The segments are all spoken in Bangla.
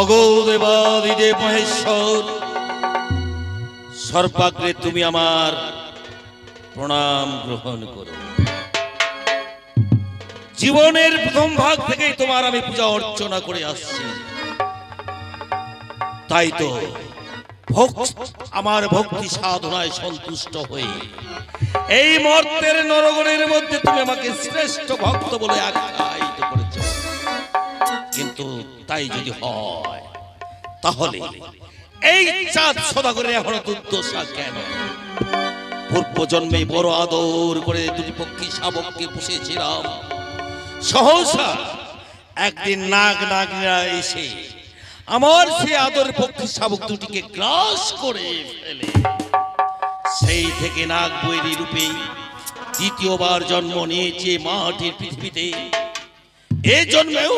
অগো দেবাদিদেব মহেশ্বর, সর্বাগ্রে তুমি আমার প্রণাম গ্রহণ করো। জীবনের প্রথম ভাগ থেকেই তোমার আমি পূজা অর্চনা করে আসছি। তাই তো আমার ভক্তি সাধনায় সন্তুষ্ট হয়ে এই মর্তের নরগণের মধ্যে তুমি আমাকে শ্রেষ্ঠ ভক্ত বলে আখ্যায়িত করেছ। কিন্তু তাই যদি হয় তাহলে এই চাঁদ সদাগরের এখনো দুর্দশা কেন? পূর্ব জন্মে বড় আদর করে দুটি পক্ষী শাবককে পুষেছিলাম। সহসা একদিন নাগ নাগিনীরা এসে আমার সে আদর পক্ষী শাবক দুটিকে গ্রাস করে ফেলে। সেই থেকে নাগ বৈরী রূপে দ্বিতীয়বার জন্ম নিয়েছে মাটির পৃথিবীতে। এই জন্মেও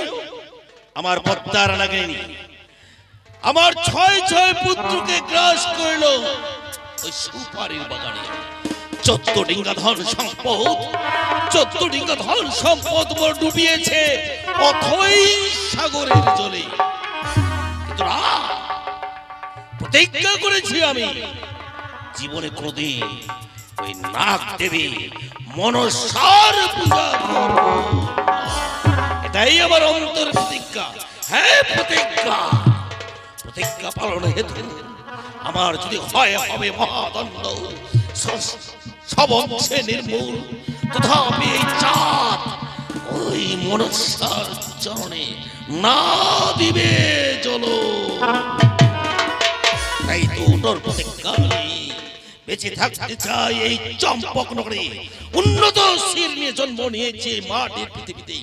আমার পদ্মার নাগিনী আমার ছয় ছয় পুত্রকে গ্রাস করল ওই সুপারির বাগানে। 14 ডিঙ্গা ধন সম্পদ, 14 ডিঙ্গা ধন সম্পদ ডুবিয়েছে অথই সাগরের জলে। প্রতিজ্ঞা করেছি আমি জীবনে কোনদিন ওই নাগ দেবী মনসার পূজা করব। এটাই আমার অন্তর প্রতিজ্ঞা। হ্যাঁ, প্রতিজ্ঞা প্রতিজ্ঞা পালন হেতু আমার যদি হয় হবে মহাদণ্ড, সবংশে নির্মূল, তথাপি এই চাঁদ ওই মনসার চরণে না দিবে চলো। তাই তো তোর প্রতিজ্ঞা বেঁচে থাকতে চাই এই চম্পক নগরে। উন্নতশীল নিয়ে জন্ম নিয়েছে মাটির পৃথিবীতে।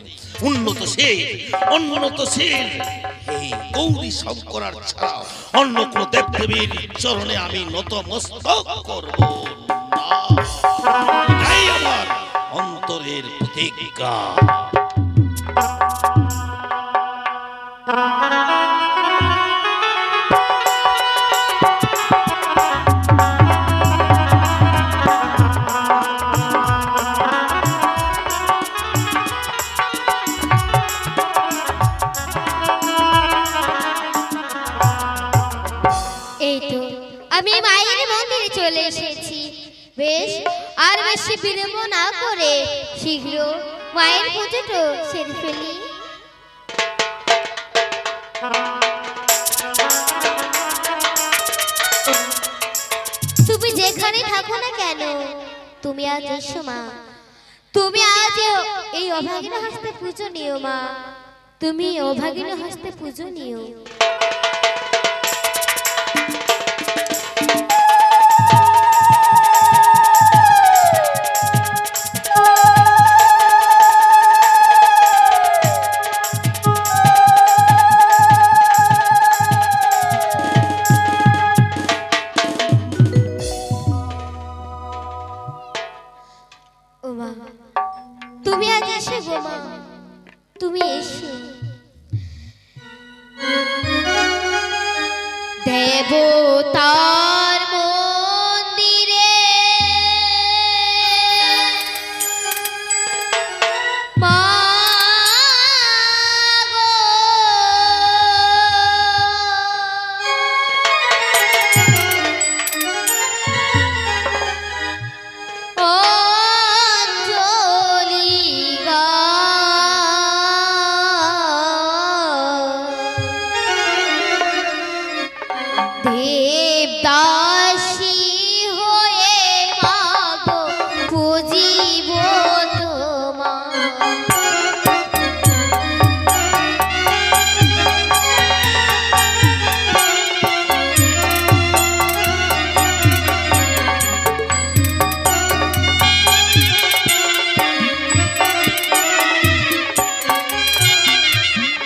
উন্নতশীল এই গৌরী শঙ্করার ছাড়া অন্য কোন দেবদেবীর চরণে আমি নতমস্তক করব না। এটাই আমার অন্তরের প্রতিজ্ঞা। আমি মায়ের মন্দিরে চলে এসেছি। বেশ, আর বেশি বিলম্ব না করে শীঘ্র মায়ের পুজোটা সেরে ফেলি। তুমি যেখানে থাকো না কেন, তুমি আজ এসো মা। তুমি আজ এই অভাগিনী হস্তে পুজো নিও মা। তুমি অভাগিনী হস্তে পুজো নিও। তুমি আজ এসে গো মা, তুমি এসো। দেবতার মন্দিরে মা গো, দেবদাসী হয়ে মাগো পুজিব তোমায়।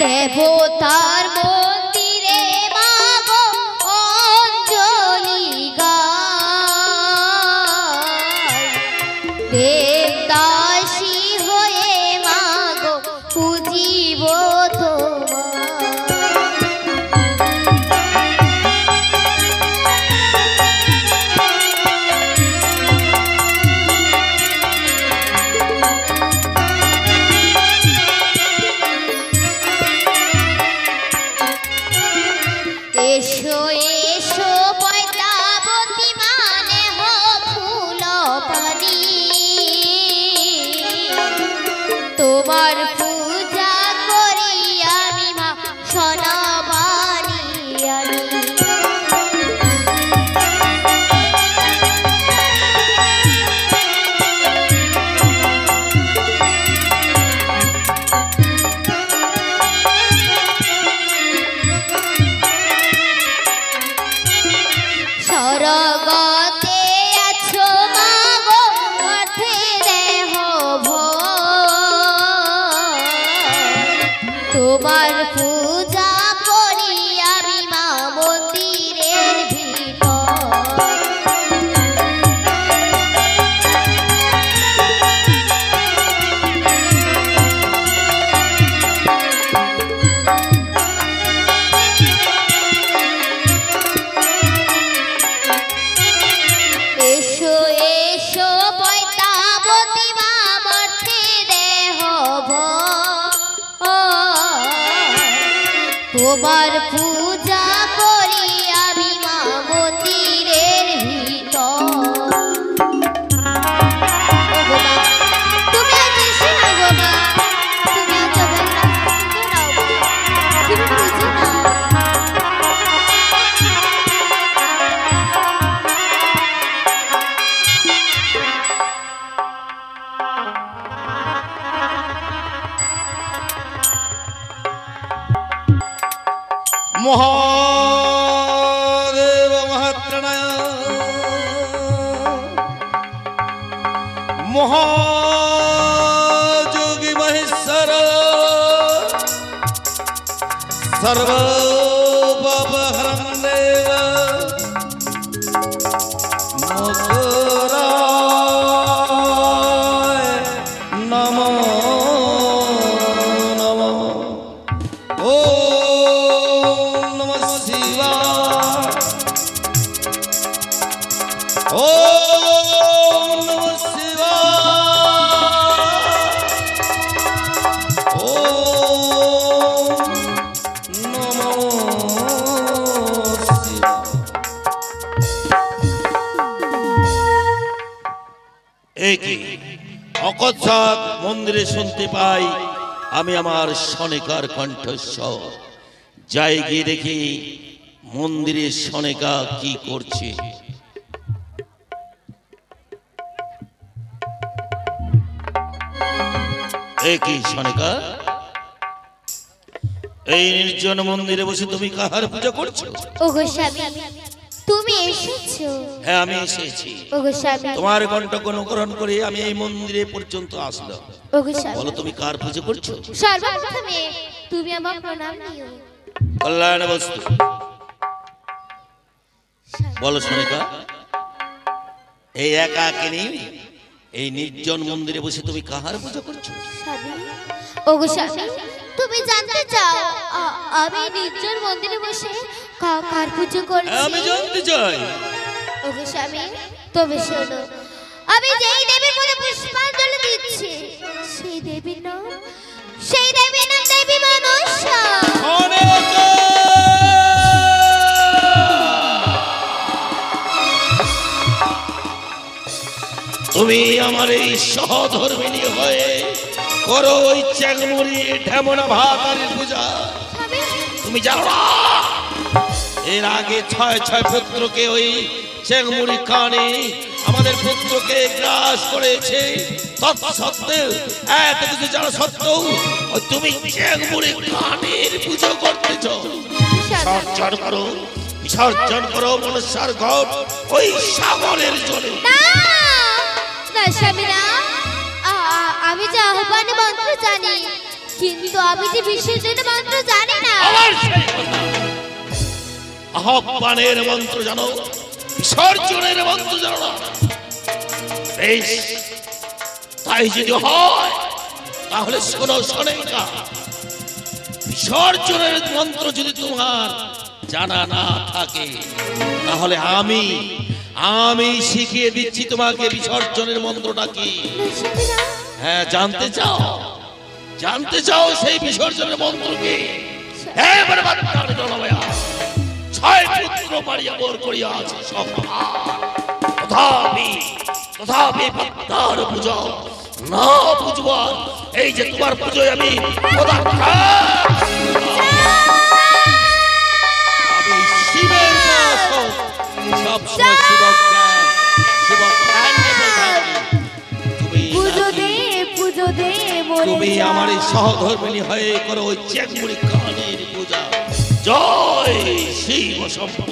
দেবতার মন্দিরে মাগো অঞ্জলি গায়। দেবদাসী হয়ে মাগো পুজিব তোমায়। তোমার পূজা করি আমি মা সোনাবানি আমি স্বর্গতে আছো মা গো মাথে দেহ তোমার পূজা করি আমি মা মন্দিরের ভিতর এসো এসো পয়তাবতী মা মর্তে দেহ তোমার পূজা করি আমি মা মন্দিরের ভিতর তুমি আজ এসো না গো মা তুমি আজ তুমি বুঝো না মহাদেব মহাত্রণায় মহাযোগী মহেশ্বর সর্বপাপহরং দেব মকরায় নমো নমো ওম নমঃ শিবায় ওম নমঃ শিবায় ওম নমঃ শিবায়। একই অকস্মাৎ মন্দিরে শুনতে পাই আমি আমার সনেকার কণ্ঠস্বর। যাই গিয়ে দেখি মন্দিরে সনেকা কি করছে। একই সনেকা, এই নির্জন মন্দিরে বসে তুমি কাহার পূজা করছো? ওগো স্বামী তুমি এসেছো? হ্যাঁ আমি এসেছি। ওগো স্বামী তোমার কণ্ঠ অনুকরণ করে আমি এই মন্দিরে পর্যন্ত আসলাম। ওগো স্বামী বলো তুমি কার পূজা করছো? সর্বপ্রথমে তুমি আমার প্রণাম নিও। কল্যাণ বস্তু বলো সনেকা, এই একাকিনী এই নির্জন মন্দিরে বসে তুমি কাহার পূজা করছো? স্বামী ওগো স্বামী তুমি জানতে চাও আমি নির্জন মন্দিরে বসে কার পূজা করছি? আমি জানতে চাই। ওগো স্বামী তবে শোনো, আমি যেই দেবীর মনে পুষ্পাঞ্জলি দিচ্ছি সেই দেবীর নাম দেবী মনসা। তুমি আমার এই সহধর্মিনী হয়ে করো ওই চ্যাংমুড়ি ঢেমনা ভাতারির পূজা। তুমি জানো না এর আগে 6 পুত্রকে ওই চ্যাংমুড়ি কানে আমাদের পুত্রকে গ্রাস করেছে। তৎসত্ত্বেও এত কিছু জানা সত্ত্বেও তুমি চ্যাংমুড়ি কানের পুজো করতেছ। বিসর্জন করো মনসার ঘট ওই সাগরের জলে। স্বামী না, আমি যে আহ্বানে মন্ত্র জানি কিন্তু আমি যে বিসর্জনের মন্ত্র জানি না। আহ্বানের মন্ত্র জানো, বিসর্জনের মন্ত্র জানো না? বেশ, তাই যদি হয় তাহলে শোনো সনেকা, বিসর্জনের মন্ত্র যদি তোমার জানা না থাকে তাহলে আমি শিখিয়ে দিচ্ছি তোমাকে বিসর্জনের মন্ত্রটা কি। হ্যাঁ জানতে চাও সেই বিসর্জনের মন্ত্র কি? হ্যাঁ ছয় পুত্র মারিয়া বোর করিয়া আছে তথাপি পদ্মার পূজা না বুঝবার, এই যে তোমার পুজোয় আমি আমি শিবের উপাসক, সবসময় শিবক জ্ঞান, শিবক ধ্যান নিয়ে থাকি। তুমি আমার এই সহধর্মিনী হয়ে করো ওই চেংমুড়ি কানের পূজা। জয় শিব শম্ভু,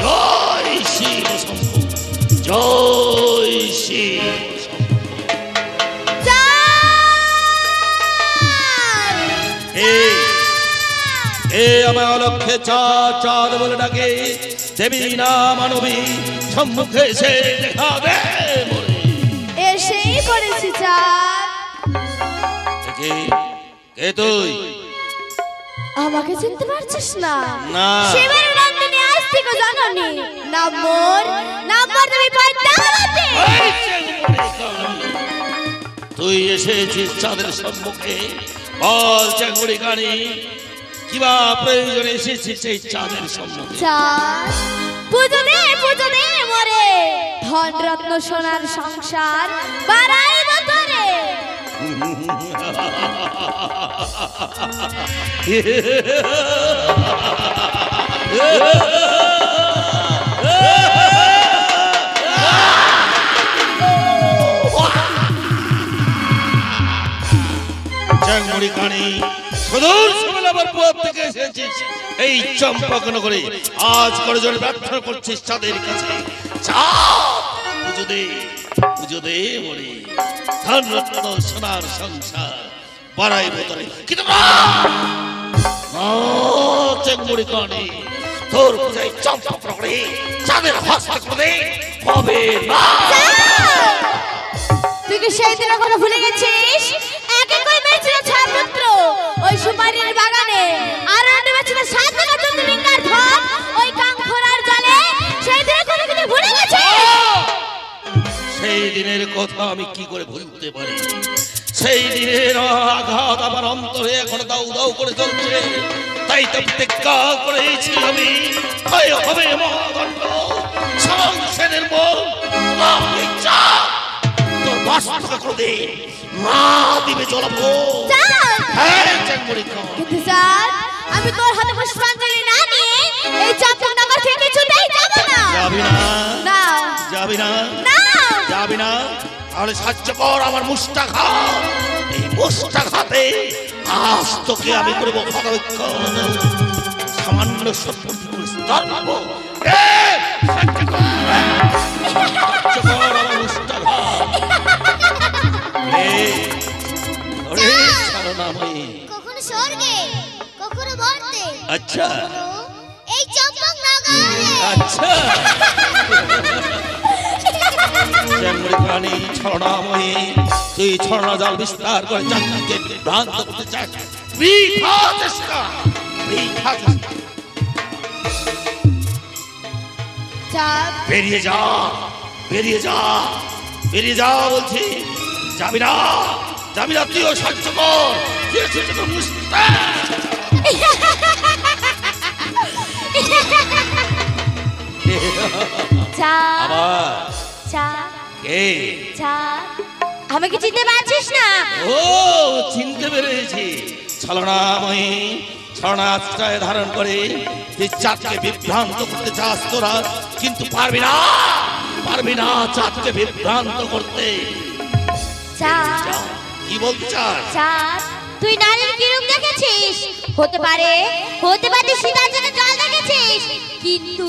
জয় শিব শম্ভু, জয় শিব শম্ভু। এ আমার অলক্ষে চাঁদ বলে ডাকে, দেবী না মানবী সম্মুখে এসে দেখা দে। এসেই পড়েছি কে তুই? আমাকে চিনতে পারছিস না? না। শিবের নন্দিনী আজ থেকে জাননি। নাম্বার তুমি পাইতাতে। তুই এসেছিস চাঁদের সম্মুখে, বল চেংমুড়ি কানি কিবা প্রয়োজনে এসেছিস এই চাঁদের সম্মুখে? চাঁদ পুজো দে মরে, ধন রত্ন সোনার সংসার বাড়াইব তোরে। চেংমুড়ি কানি সুদূর সুমেলাবার পথ থেকে এসেছিস এই চম্পকনগরে, আজ করে জন্য প্রার্থনা করছিস চাঁদের কাছে। পুজো দে মরে, ধন রত্ন সোনার সংসার বাড়াইব তোরে। কিন্তু চেংমুড়ি কানি তোর পূজায় চম্পকনগরে চাঁদের হস্তক্ষেপে হবে না। তুই কি সেই দিনের কথা ভুলে গেছিস? একে কই বেঁচে ছাড়পুত্র ওই সুপারির বাগানে, আর আন্ডে বেঁচে 7 টাকা চন্দ্রলিঙ্গার ধন ওই কাঙ্খরার জলে। সেই দিনের কথা কি ভুলে গেছিস? সেই দিনের কথা আমি কি করে ভুলতে পারি? সেই দিনের আঘাত আমার অন্তরে এখন দাউ দাউ করে চলছে। তাই তো প্রতিজ্ঞা করেছি আমি, হবে মহাদণ্ড সংসারের মন তোর বাসনা করে দে, মা দিবে জ্বলাবো। কিন্তু স্যার, আমি তোর হাতে পুষ্পাঞ্জলি না নিয়ে এই চম্পকনগর থেকে কিছুতেই যাব না। যাবি না? না। যাবি না? না। যাবি না? তাহলে সাহায্য কর আমার মুষ্টাঘাত। এই মুষ্টাঘাতে আজ তোকে আমি করবো ভগবৎ সামান্য সম্পত্তি করে স্তর পাবো। সাহায্য কর আমার মুষ্টাঘাত। কখনো স্বর্গে, কখনো মর্তে, আচ্ছা এই চম্পকনগরে। আচ্ছা চেংমুড়ি কানি ছলনাময়ী, তুই ছলনা জাল বিস্তার করে চাঁদকে ভ্রান্ত করতে চাস। বৃথা চেষ্টা, বৃথা চেষ্টা। চাঁদ বেরিয়ে যা, বেরিয়ে যা, বেরিয়ে যা বলছি। যাবি না, যাবি না। তুইও সাহায্য কর, তুইও সাহায্য কর। আমাকে চিনতে পারছিস না? ও চিনতে পেরেছি। ছলনাময়ী, ছলনাশ্রয় ধারণ করে তুই চাঁদকে বিভ্রান্ত করতে চাস তোরা, কিন্তু পারবি না, পারবি না চাঁদকে বিভ্রান্ত করতে। কি বলতে চাস? চাঁদ, তুই নারীর কি রূপ দেখেছিস? হতে পারে সীতার জন্য জল দেখেছিস, কিন্তু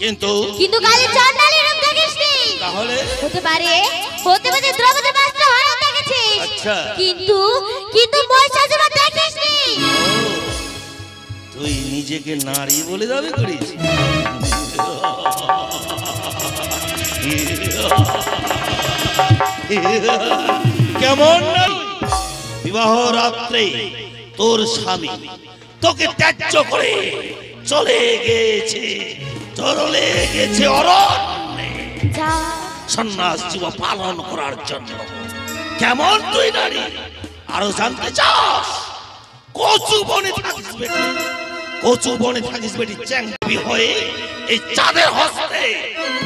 কিন্তু কিন্তু কালী চন্ডালীর রূপ দেখিসনি। তাহলে হতে পারে দ্রৌপদী বস্ত্র হরণ দেখেছিস, আচ্ছা, কিন্তু মহিষাসুর দেখিসনি। তুই নিজেকে নারী বলে দাবি করিস? কেমন নাই? বিবাহ রাত্রে তোর স্বামী তোকে ত্যায্য করে চলে গেছে অরণ্যে সন্ন্যাস জীবন পালন করার জন্য। কেমন তুই নারী আরো জানতে চাস? কচু বনে থাকিস বেটি, চ্যাংবি হয়ে এই চাঁদের হস্তে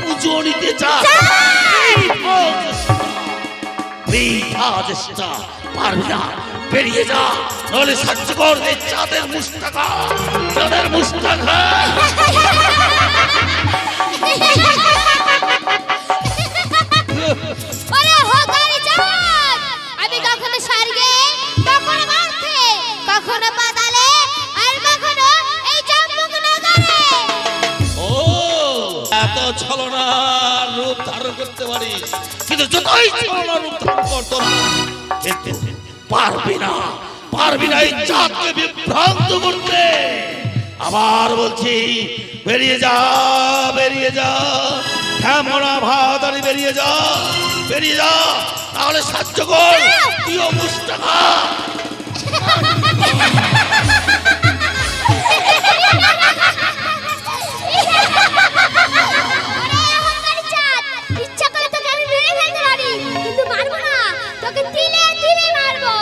পুজো নিতে চাস? বৃথা চেষ্টা, পারবি না, বেরিয়ে যা, নইলে সহ্য কর এই চাঁদের মুস্তাখা, চাঁদের মুস্তাখা। ওরে হকারি চাঁদ, আমি কখনো স্বর্গে, কখনো মর্তে, কখনো পাতালে, আর কখনো এই জম্মুকনগরে। ও এত ছলনার রূপ ধারণ করতে পারিস, কিন্তু যতই ছলনার রূপ ধারণ করতো না, কিন্তু পারবি না, পারবি না এই চাঁদকে বিভ্রান্ত করতে। আবার বলছি, বেরিয়ে যা, বেরিয়ে যা, হেমনা ভাতারি, বেরিয়ে যা, বেরিয়ে যা, তাহলে সাহায্য কর তুইও মুস্তাখা। ইচ্ছা করে তোকে আমি মেরে ফেলতে পারি, কিন্তু মারবো না, তোকে তিলে তিলে মারবো।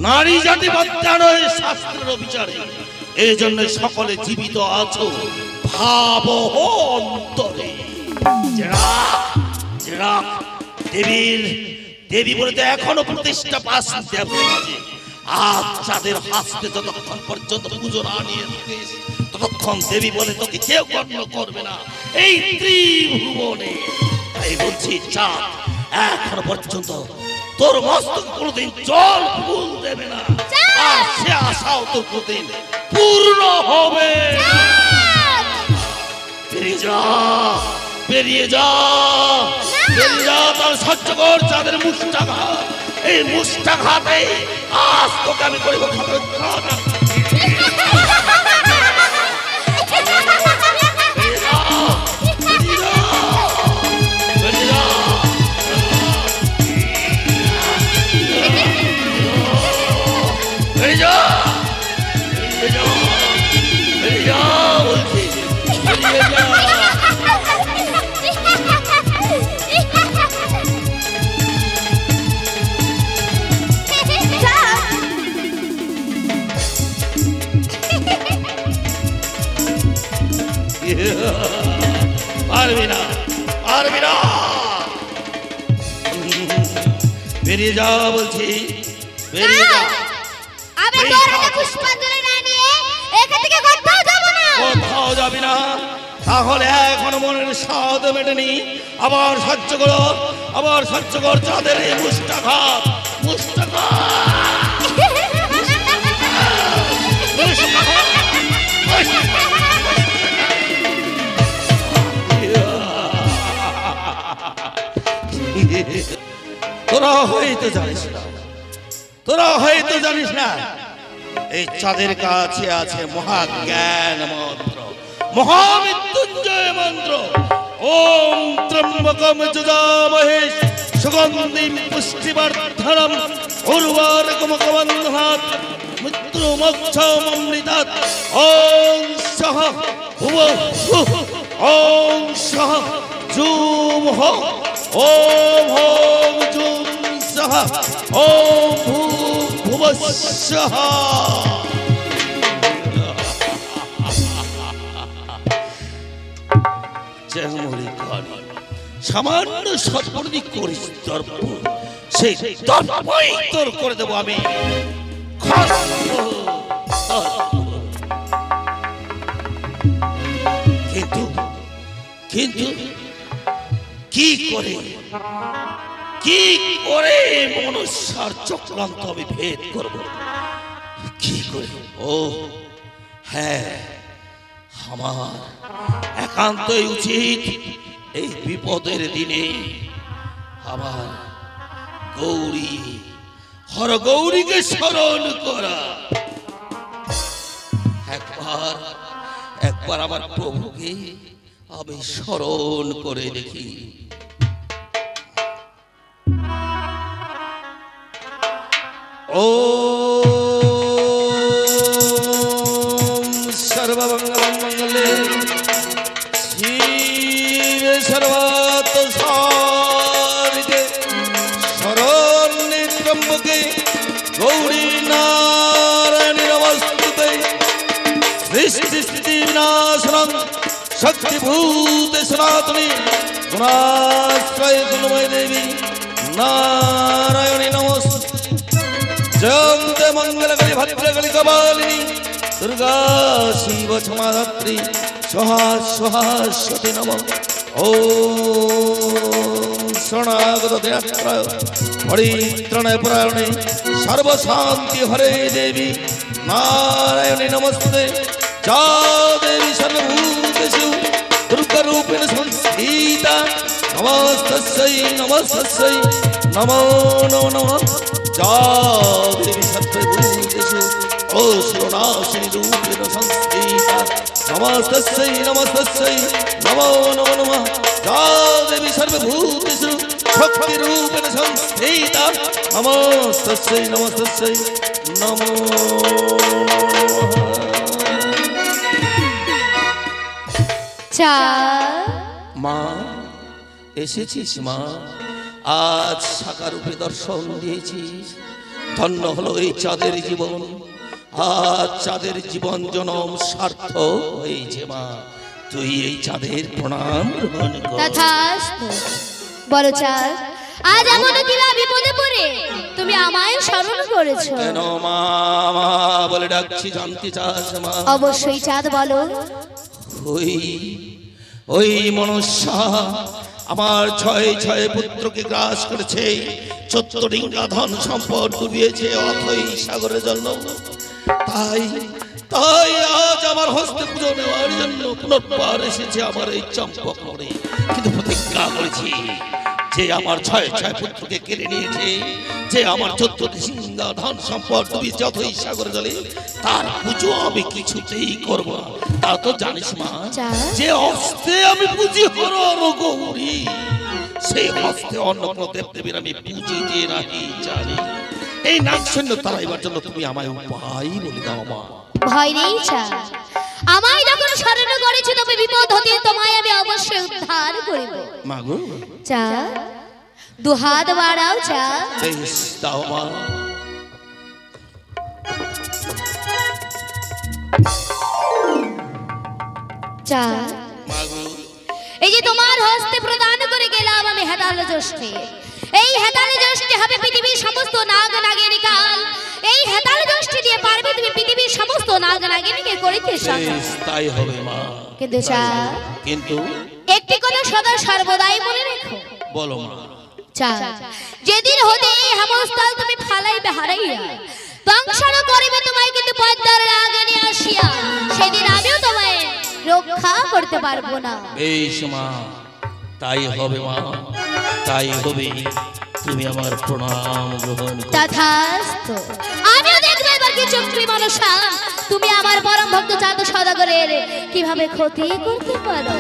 নারী জাতি বাচ্চা নয় শাস্ত্রের বিচারে, এই জন্য সকলে জীবিত আছো ভাব অন্তরে। দেবীর দেবী বলে তো এখনো প্রতিষ্ঠা পাচ্ছে দেবতার মাঝে। আজ চাঁদের হাসতে যতক্ষণ পর্যন্ত পুজো না নিয়ে থাকিস, ততক্ষণ দেবী বলে তোকে কেউ গণ্য করবে না এই ত্রিভুবনে। তাই বলছি চাঁদ এখনো পর্যন্ত তোর মস্তক কোনোদিন জল ফুল দেবে না, আর সে আশাও তোর কোনোদিন পূর্ণ হবে। বেরিয়ে যা, বেরিয়ে যা, বেরিয়ে যা, তার সহ্য কর চাঁদের মুষ্টাঘাত। এই মুষ্টাঘাতে আজ তোকে আমি করিব খাতা। পারবি না, পারবি না, বেরিয়ে যা বলছি, বেরিয়ে যা। আমি তোর হাতে পুষ্পাঞ্জলি না নিয়ে এখান থেকে কোথাও যাব না। কোথাও যাবি না, তাহলে এখন মনের স্বাদ মেটেনি। আবার সহ্য করো, আবার সহ্য কর চাঁদের এই মুষ্টাঘাত, মুষ্টাঘাত। তোরা হয়তো জানিস না, তোরা হয়তো জানিস না, এই চাঁদের কাছে আছে মহাজ্ঞান মন্ত্র, মহামৃত্যুঞ্জয় মন্ত্র। ওম ত্রম্বকম যজামহে সুগন্ধিম পুষ্টিবর্ধনম উর্বারকম কবন্ধনাৎ মৃত্যুমোক্ষমমৃতাৎ। ওম সহ ভুবঃ ওম সহ জুম হ ওম হোম জুম সহ ওম ভুবঃ সহ। সামান্য সৎপর্দি করিস দর্পণ, সেই দর্পই তোর করে দেবো আমি। কিন্তু কিন্তু কি করে মনুষ্যার চক্রান্ত আমি ভেদ করব? কি করে? ও হ্যাঁ, আমার একান্তই উচিত এই বিপদের দিনে আমার গৌরী হর গৌরীকে স্মরণ করা। একবার আমার প্রভুকে আমি স্মরণ করে দেখি। ও সর্বমঙ্গলং মঙ্গলে শিবে সর্বার্থ সাধিকে শরণ্যে ত্র্যম্বকে গৌরী নারায়ণী নমস্তুতে। সৃষ্টি বিনাশনং শক্তিভূতে সনাতনে গুণাশ্রয় গুণময় দেবী নারায়ণী নমস্তে। জয়ন্তে মঙ্গলকালী ভদ্রকালী কপালিনী দুর্গা শিব ক্ষমাধাত্রী স্বাহা স্বাহা সতী নমঃ। ওম শরণাগত দয়াত্রায় পরিত্রাণায় পরায়ণে সর্বশান্তি হরে দেবী নারায়ণী নমস্তে। যা দেবী সর্বভূতেষু দুর্গারূপেণ সংস্থিতা নমস্তস্যৈ নমস্তস্যৈ নমো নমো নমঃ। যা দেবী সর্বভূতেষু অসুরনাশিনী রূপেণ সংস্থিতা নমস্তস্যৈ নমস্তস্যৈ নমো নমো নমঃ। যা দেবী সর্বভূতেষু শক্তিরূপেণ সংস্থিতা নমস্তস্যৈ নমস্তস্যৈ নমো নমঃ। মা এসেছিস মা, আজ সাকারূপে দর্শন দিয়েছিস। ধন্য হলো এই চাঁদের জীবন, আজ চাঁদের জীবন জনম সার্থক হয়েছে মা। তুই এই চাঁদের প্রণাম গ্রহণ কর। তথাস্তু। বড় চাঁদ, আজ এমন কিলা বিপদে পড়ে তুমি আমায় স্মরণ করেছো? কেন মা মা বলে ডাকছি জানতে চাস মা? অবশ্যই চাঁদ বলো। ওই মনস্যা আমার ছয় ছয় পুত্রকে গ্রাস করেছে, 14 ডিঙ্গা ধন সম্পদ ডুবিয়েছে অথই সাগরের জন্য। তাই তাই আজ আমার হস্তে পুজো নেওয়ার জন্য পুনর্বার এসেছে আমার এই চম্পক নগরে। কিন্তু প্রতিজ্ঞা করেছি যে আমার ছয় ছয় পুত্রকে কেড়ে নিয়েছে, যে আমার 14 ডিঙ্গা ধন সম্পদ ডুবিয়েছে অথই সাগরের জলে, তার পুজো আমি কিছুতেই করব না। তা তো জানিস মা, যে হস্তে আমি পুজি হরর গৌরী, সেই হস্তে অন্য কোনো দেবদেবীর আমি পুজিতে রাখি জানি। এই নাগ সৈন্য তাড়াইবার জন্য তুমি আমায় উপায় বলে দাও মা। ভয় নেই চাঁদ, আমায় যখন শরণ করেছো তবে বিপদ হতে তোমায় আমি অবশ্যই উদ্ধার করিব। মাগো চাঁদ, দুহাত বাড়াও চাঁদ। বেশ দাও মা। চাঁদ, মাগো এই যে তোমার হস্তে প্রদান করে গেলাম আমি হেতাল জ্যোষ্ঠী। এই হেতাল জ্যোষ্ঠী হবে পৃথিবীর সমস্ত নাগ নাগিনী কাল। এই হেতাল জ্যোষ্ঠী দিয়ে পারবে তুমি পৃথিবীর সমস্ত নাগ নাগিনীকে করিতে সক্ষম। বেশ তাই হবে মা। কিন্তু চাঁদ, কিন্তু একটি কথা সদা সর্বদাই মনে রেখো। বলো মা। চাঁদ, যেদিন হতে এই হেমস্থল তুমি ফালাইবে হারাইয়া, দংশন করিবে তোমায় কিন্তু পদ্মার নাগিনী আসিয়া, সেদিন আমিও তোমায় রক্ষা করতে পারবো না। বেশ মা, তাই হবে মা, তাই হবে। তুমি আমার প্রণাম গ্রহণ করো। তথাস্তু। আমিও দেখবো এবার কি চক্রী মনসা তুমি আমার পরম ভক্ত চাঁদ সদাগরের কিভাবে ক্ষতি করতে পারো।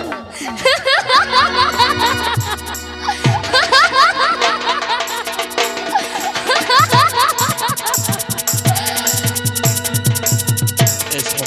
এসো।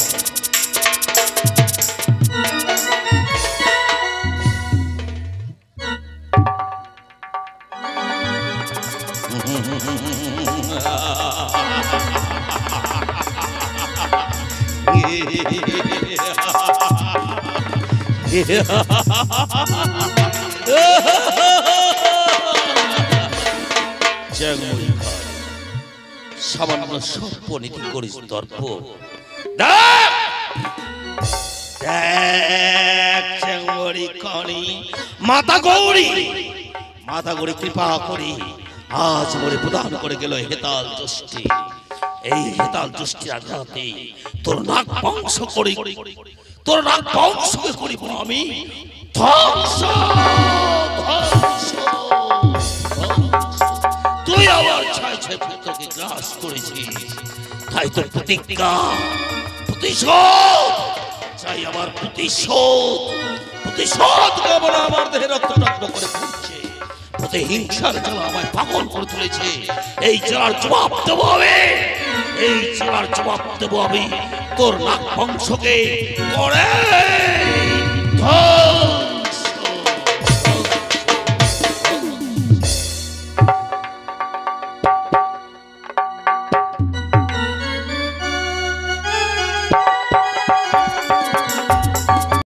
সামান্য সর্পনীতি করিস দর্প। মাতা গৌরী, মাতা গৌরী কৃপা করি আজ মোরে প্রদান করে গেল হেতাল জ্যোষ্ঠী। এই হেতাল জ্যোষ্ঠী আঘাতে তোর নাক বংশ করি, তোর নাক বংশকে করিব আমি ধ্বংস। তুই আমার ছয় ছয় পুত্রকে গ্রাস করেছিস, তাই তোর প্রতিজ্ঞা প্রতিশোধ চাই। আমার প্রতিশোধ প্রতিশোধ কেবল আমার দেহে রক্ত টক্ত করে ফুটছে। প্রতিহিংসার জ্বালা আমায় পাগল করে তুলেছে। এই জ্বালার জবাব দেবো আমি, এই জ্বালার জবাব দেবো আমি তোর নাক বংশকে করে।